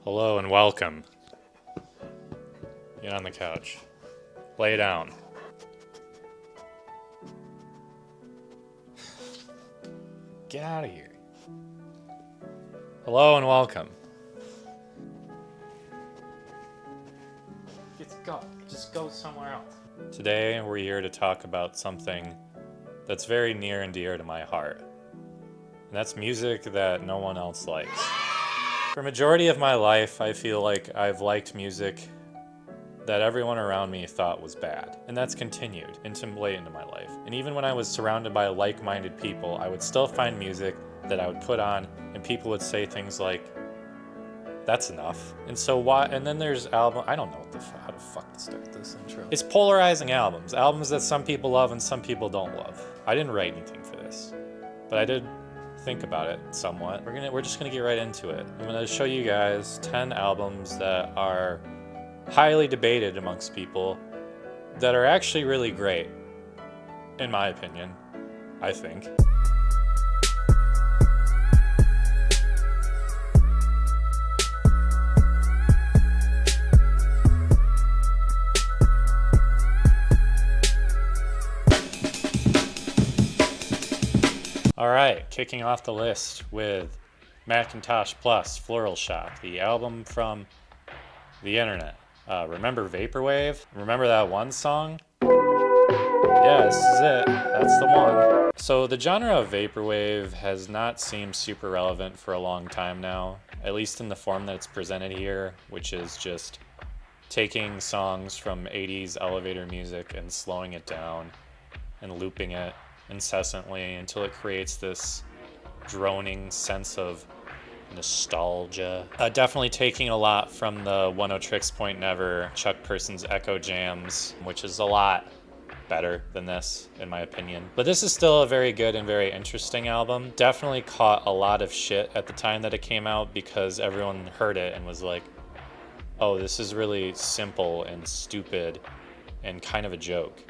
Hello and welcome. Get on the couch. Lay down. Get out of here. Hello and welcome. Just go somewhere else. Today we're here to talk about something that's very near and dear to my heart. And that's music that no one else likes. For a majority of my life, I feel like I've liked music that everyone around me thought was bad. And that's continued late into my life. And even when I was surrounded by like-minded people, I would still find music that I would put on and people would say things like, that's enough. And so why, and then there's I don't know how the fuck to start this intro. It's polarizing albums that some people love and some people don't love. I didn't write anything for this, but I did think about it somewhat. We're just gonna get right into it. I'm gonna show you guys 10 albums that are highly debated amongst people that are actually really great, in my opinion, I think. Alright, kicking off the list with Macintosh Plus, Floral, Shoppe, the album from the internet. Remember Vaporwave? Remember that one song? Yeah, this is it. That's the one. So the genre of Vaporwave has not seemed super relevant for a long time now, at least in the form that it's presented here, which is just taking songs from 80s elevator music and slowing it down and looping it incessantly until it creates this droning sense of nostalgia. Definitely taking a lot from the 1-0-Tricks Point Never, Chuck Person's Echo Jams, which is a lot better than this, in my opinion. But this is still a very good and very interesting album. Definitely caught a lot of shit at the time that it came out because everyone heard it and was like, oh, this is really simple and stupid and kind of a joke.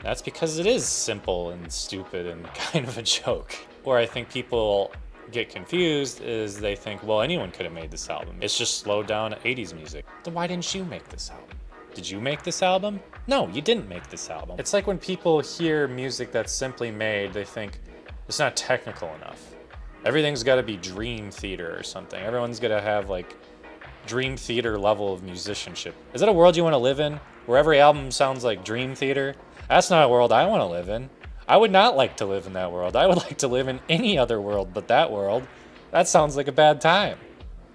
That's because it is simple and stupid and kind of a joke. Where I think people get confused is they think, well, anyone could have made this album. It's just slowed down 80s music. Then why didn't you make this album? Did you make this album? No, you didn't make this album. It's like when people hear music that's simply made, they think it's not technical enough. Everything's got to be Dream Theater or something. Everyone's got to have like Dream Theater level of musicianship. Is that a world you want to live in? Where every album sounds like Dream Theater? That's not a world I want to live in. I would not like to live in that world. I would like to live in any other world but that world. That sounds like a bad time.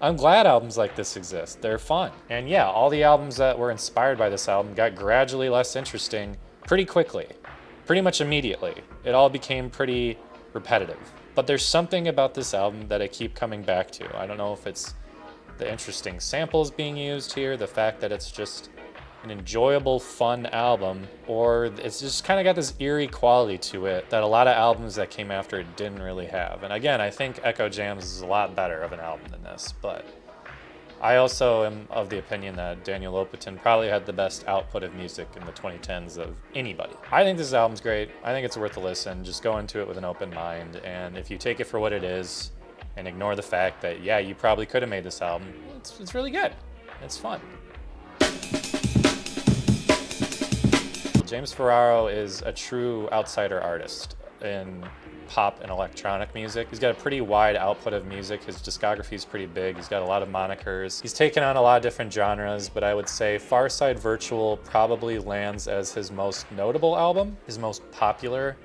I'm glad albums like this exist. They're fun. And yeah, all the albums that were inspired by this album got gradually less interesting pretty quickly. Pretty much immediately. It all became pretty repetitive. But there's something about this album that I keep coming back to. I don't know if it's the interesting samples being used here, the fact that it's just an enjoyable, fun album, or it's just kind of got this eerie quality to it that a lot of albums that came after it didn't really have. And again, I think Echo Jams is a lot better of an album than this, but I also am of the opinion that Daniel Lopatin probably had the best output of music in the 2010s of anybody. I think this album's great. I think it's worth a listen. Just go into it with an open mind, and if you take it for what it is and ignore the fact that, yeah, you probably could have made this album, it's really good. It's fun. James Ferraro is a true outsider artist in pop and electronic music. He's got a pretty wide output of music. His discography is pretty big. He's got a lot of monikers. He's taken on a lot of different genres, but I would say Far Side Virtual probably lands as his most notable album, his most popular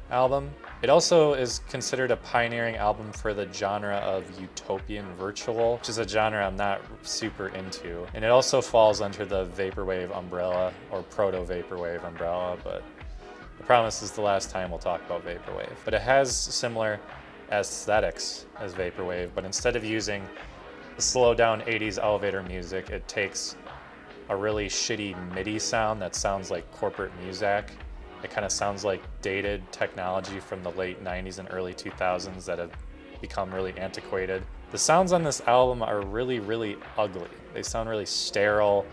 album. It also is considered a pioneering album for the genre of utopian virtual, which is a genre I'm not super into. And it also falls under the Vaporwave umbrella, or proto-Vaporwave umbrella, but I promise this is the last time we'll talk about Vaporwave. But it has similar aesthetics as Vaporwave, but instead of using the slow down 80s elevator music, it takes a really shitty MIDI sound that sounds like corporate music. It kind of sounds like dated technology from the late 90s and early 2000s that have become really antiquated. The sounds on this album are really, really ugly. They sound really sterile,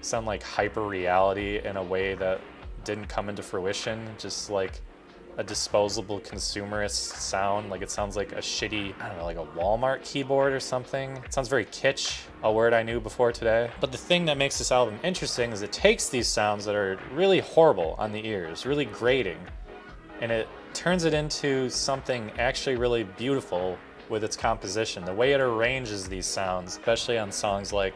sound like hyper reality in a way that didn't come into fruition. Just like a disposable consumerist sound. Like it sounds like a shitty, I don't know, like a Walmart keyboard or something. It sounds very kitsch, a word I knew before today. But the thing that makes this album interesting is it takes these sounds that are really horrible on the ears, really grating, and it turns it into something actually really beautiful with its composition. The way it arranges these sounds, especially on songs like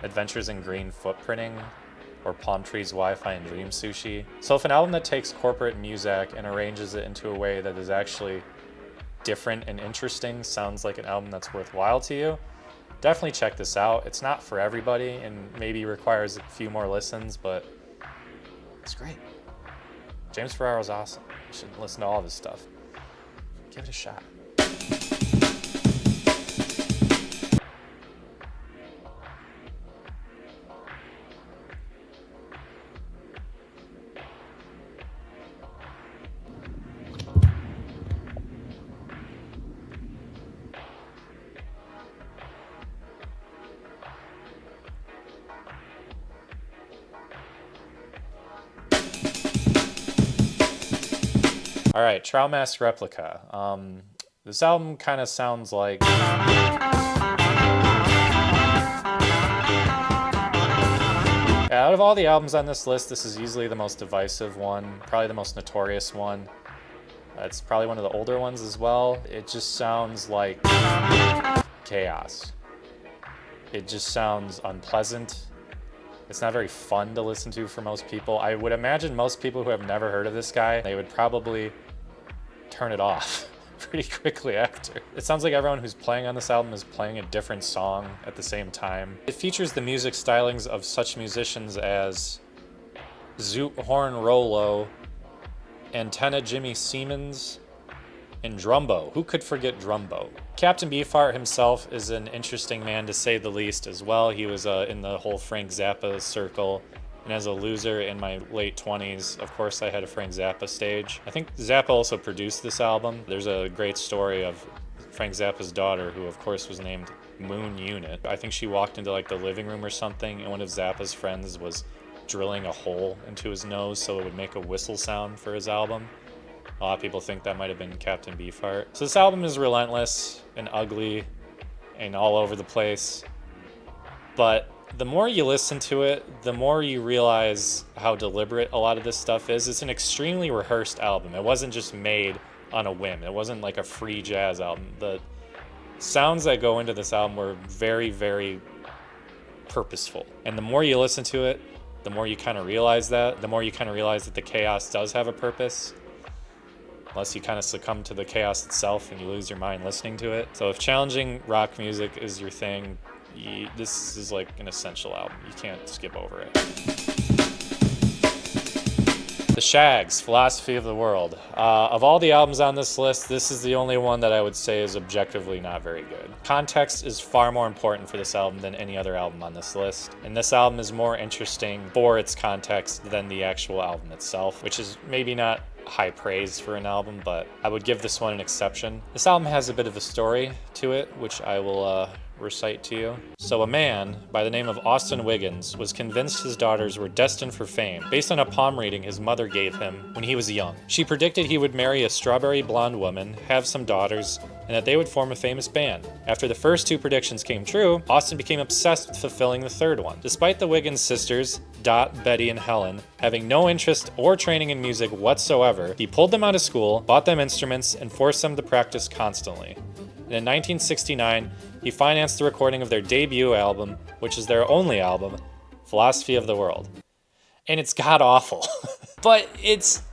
Adventures in Green Footprinting or Palm Trees, Wi-Fi, and Dream Sushi. So if an album that takes corporate music and arranges it into a way that is actually different and interesting sounds like an album that's worthwhile to you, definitely check this out. It's not for everybody and maybe requires a few more listens, but it's great. James Ferraro's awesome. You should listen to all of his stuff. Give it a shot. All right, Trout Replica. This album kind of sounds like... Out of all the albums on this list, this is easily the most divisive one, probably the most notorious one. It's probably one of the older ones as well. It just sounds like chaos. It just sounds unpleasant. It's not very fun to listen to for most people. I would imagine most people who have never heard of this guy, they would probably turn it off pretty quickly after. It sounds like everyone who's playing on this album is playing a different song at the same time. It features the music stylings of such musicians as Zoot Horn Rolo, Antenna Jimmy Siemens, and Drumbo. Who could forget Drumbo? Captain Beefheart himself is an interesting man to say the least as well. He was in the whole Frank Zappa circle. And as a loser in my late 20s, of course, I had a Frank Zappa stage. I think Zappa also produced this album. There's a great story of Frank Zappa's daughter, who of course was named Moon Unit. I think she walked into like the living room or something, and one of Zappa's friends was drilling a hole into his nose so it would make a whistle sound for his album. A lot of people think that might have been Captain Beefheart. So this album is relentless and ugly and all over the place. But the more you listen to it, the more you realize how deliberate a lot of this stuff is. It's an extremely rehearsed album. It wasn't just made on a whim. It wasn't like a free jazz album. The sounds that go into this album were very, very purposeful. And the more you listen to it, the more you kind of realize that. The more you kind of realize that the chaos does have a purpose. Unless you kind of succumb to the chaos itself and you lose your mind listening to it. So if challenging rock music is your thing, this is like an essential album. You can't skip over it. The Shaggs, Philosophy of the World. Of all the albums on this list, this is the only one that I would say is objectively not very good. Context is far more important for this album than any other album on this list. And this album is more interesting for its context than the actual album itself, which is maybe not high praise for an album, but I would give this one an exception. This album has a bit of a story to it, which I will recite to you. So a man by the name of Austin Wiggins was convinced his daughters were destined for fame based on a palm reading his mother gave him when he was young. She predicted he would marry a strawberry blonde woman, have some daughters, and that they would form a famous band. After the first two predictions came true, Austin became obsessed with fulfilling the third one. Despite the Wiggins sisters, Dot, Betty, and Helen, having no interest or training in music whatsoever, he pulled them out of school, bought them instruments, and forced them to practice constantly. And in 1969, he financed the recording of their debut album, which is their only album, Philosophy of the World. And it's god-awful. But it's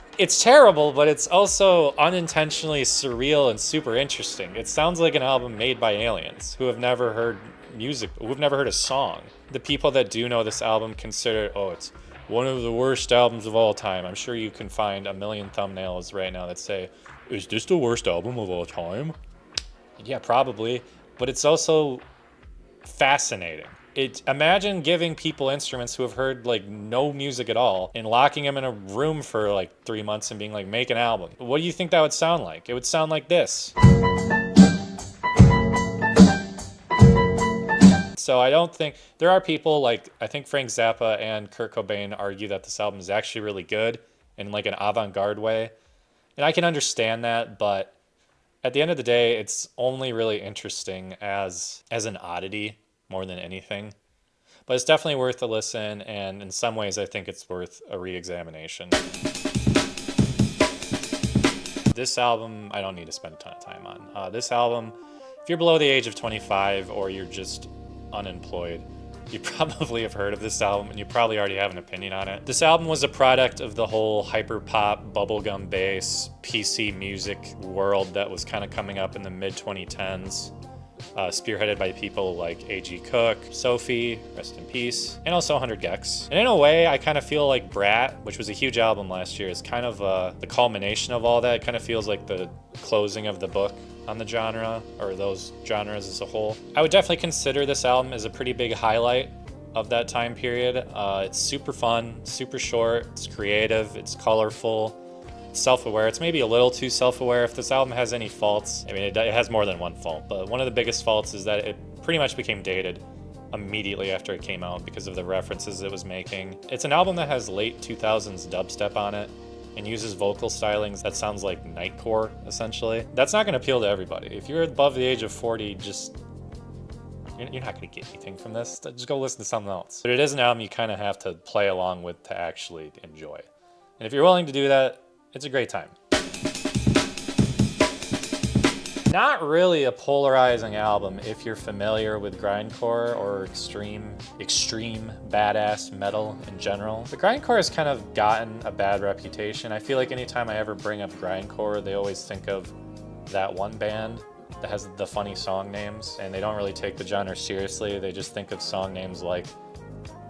terrible, but it's also unintentionally surreal and super interesting. It sounds like an album made by aliens who have never heard music, who've never heard a song. The people that do know this album consider, it's one of the worst albums of all time. I'm sure you can find a million thumbnails right now that say, is this the worst album of all time? Yeah, probably. But it's also fascinating. Imagine giving people instruments who have heard like no music at all and locking them in a room for like 3 months and being like, make an album. What do you think that would sound like? It would sound like this. So I don't think, there are people like, I think Frank Zappa and Kurt Cobain argue that this album is actually really good in like an avant-garde way. And I can understand that, but at the end of the day, it's only really interesting as an oddity more than anything. But it's definitely worth a listen, and in some ways I think it's worth a re-examination. This album, I don't need to spend a ton of time on. This album, if you're below the age of 25 or you're just unemployed, you probably have heard of this album and you probably already have an opinion on it. This album was a product of the whole hyperpop, bubblegum bass, PC music world that was kind of coming up in the mid-2010s. Spearheaded by people like A.G. Cook, Sophie, rest in peace, and also 100 Gecs. And in a way, I kind of feel like Brat, which was a huge album last year, is kind of the culmination of all that. It kind of feels like the closing of the book on the genre, or those genres as a whole. I would definitely consider this album as a pretty big highlight of that time period. It's super fun, super short, it's creative, it's colorful, self-aware. It's maybe a little too self-aware. If this album has any faults, I mean, it has more than one fault, but one of the biggest faults is that it pretty much became dated immediately after it came out because of the references it was making. It's an album that has late 2000s dubstep on it and uses vocal stylings that sounds like nightcore, essentially. That's not gonna appeal to everybody. If you're above the age of 40, you're not gonna get anything from this. Just go listen to something else. But it is an album you kind of have to play along with to actually enjoy. And if you're willing to do that, it's a great time. Not really a polarizing album if you're familiar with grindcore or extreme badass metal in general. The grindcore has kind of gotten a bad reputation. I feel like anytime I ever bring up grindcore, they always think of that one band that has the funny song names, and they don't really take the genre seriously. They just think of song names like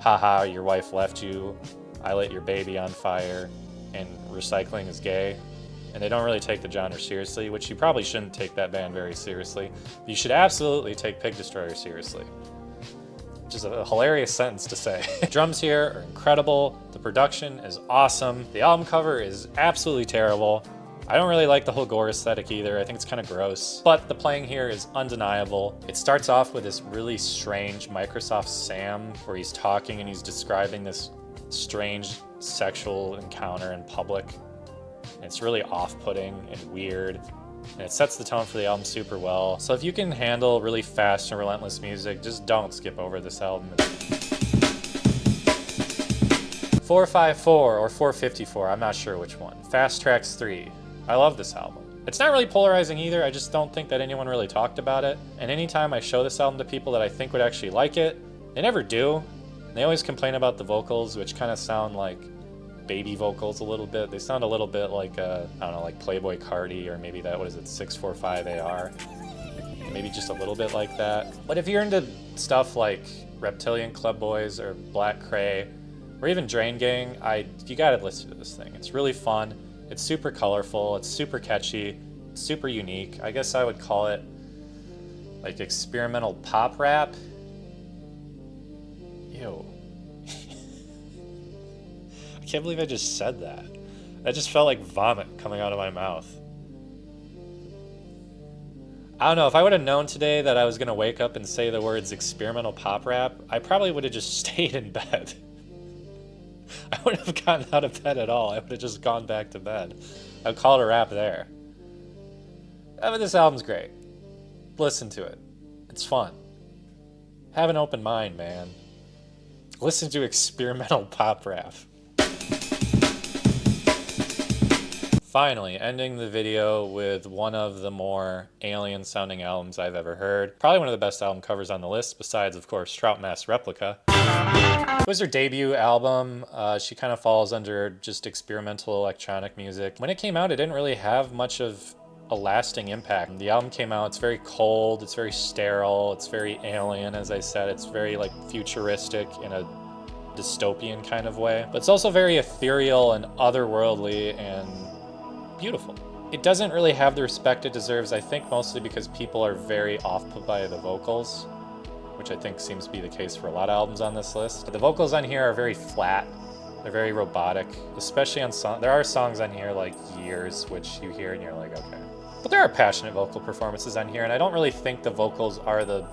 Haha, Your Wife Left You, I Lit Your Baby on Fire, and Recycling is Gay. And they don't really take the genre seriously, which you probably shouldn't take that band very seriously. But you should absolutely take Pig Destroyer seriously. Which is a hilarious sentence to say. Drums here are incredible, the production is awesome, the album cover is absolutely terrible. I don't really like the whole gore aesthetic either, I think it's kind of gross. But the playing here is undeniable. It starts off with this really strange Microsoft Sam, where he's talking and he's describing this strange sexual encounter in public. And it's really off-putting and weird, and it sets the tone for the album super well. So if you can handle really fast and relentless music, just don't skip over this album. 454 or 454, I'm not sure which one. Fast Tracks 3. I love this album. It's not really polarizing either, I just don't think that anyone really talked about it. And anytime I show this album to people that I think would actually like it, they never do. They always complain about the vocals, which kind of sound like baby vocals a little bit. They sound a little bit like, I don't know, like Playboy Cardi, or maybe that, what is it, 645 AR. Maybe just a little bit like that. But if you're into stuff like Reptilian Club Boys or Black Cray, or even Drain Gang, you gotta listen to this thing. It's really fun, it's super colorful, it's super catchy, it's super unique. I guess I would call it like experimental pop rap. Ew. I can't believe I just said that. That just felt like vomit coming out of my mouth. I don't know, if I would have known today that I was gonna wake up and say the words experimental pop rap, I probably would have just stayed in bed. I wouldn't have gotten out of bed at all. I would have just gone back to bed. I'd call it a wrap there. But this album's great. Listen to it. It's fun. Have an open mind, man. Listen to experimental pop rap. Finally, ending the video with one of the more alien-sounding albums I've ever heard. Probably one of the best album covers on the list, besides, of course, Trout Replica. It was her debut album. She kind of falls under just experimental electronic music. When it came out, it didn't really have much of a lasting impact. The album came out, it's very cold, it's very sterile, it's very alien, as I said. It's very like futuristic in a dystopian kind of way. But it's also very ethereal and otherworldly and beautiful. It doesn't really have the respect it deserves, I think mostly because people are very off-put by the vocals, which I think seems to be the case for a lot of albums on this list. The vocals on here are very flat, they're very robotic, especially on songs. There are songs on here like Years, which you hear and you're like, okay. But there are passionate vocal performances on here, and I don't really think the vocals are the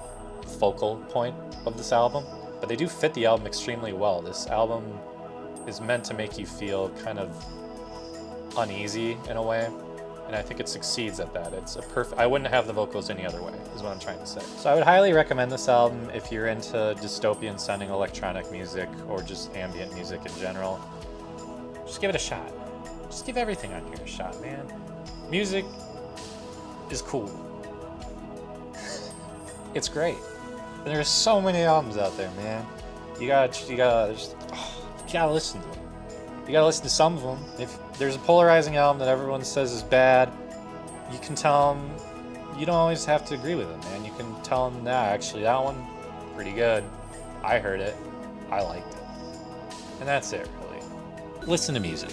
focal point of this album, but they do fit the album extremely well. This album is meant to make you feel kind of uneasy in a way, and I think it succeeds at that. It's a perfect. I wouldn't have the vocals any other way, is what I'm trying to say. So I would highly recommend this album if you're into dystopian sounding electronic music or just ambient music in general. Just give it a shot. Just give everything on here a shot, man. Music is cool. It's great. And there's so many albums out there, man. You gotta listen to them. You gotta listen to some of them. If there's a Polarizing album that everyone says is bad, you can tell them. You don't always have to agree with them, man. You can tell them, nah, actually that one, pretty good. I heard it. I liked it. And that's it, really. Listen to music.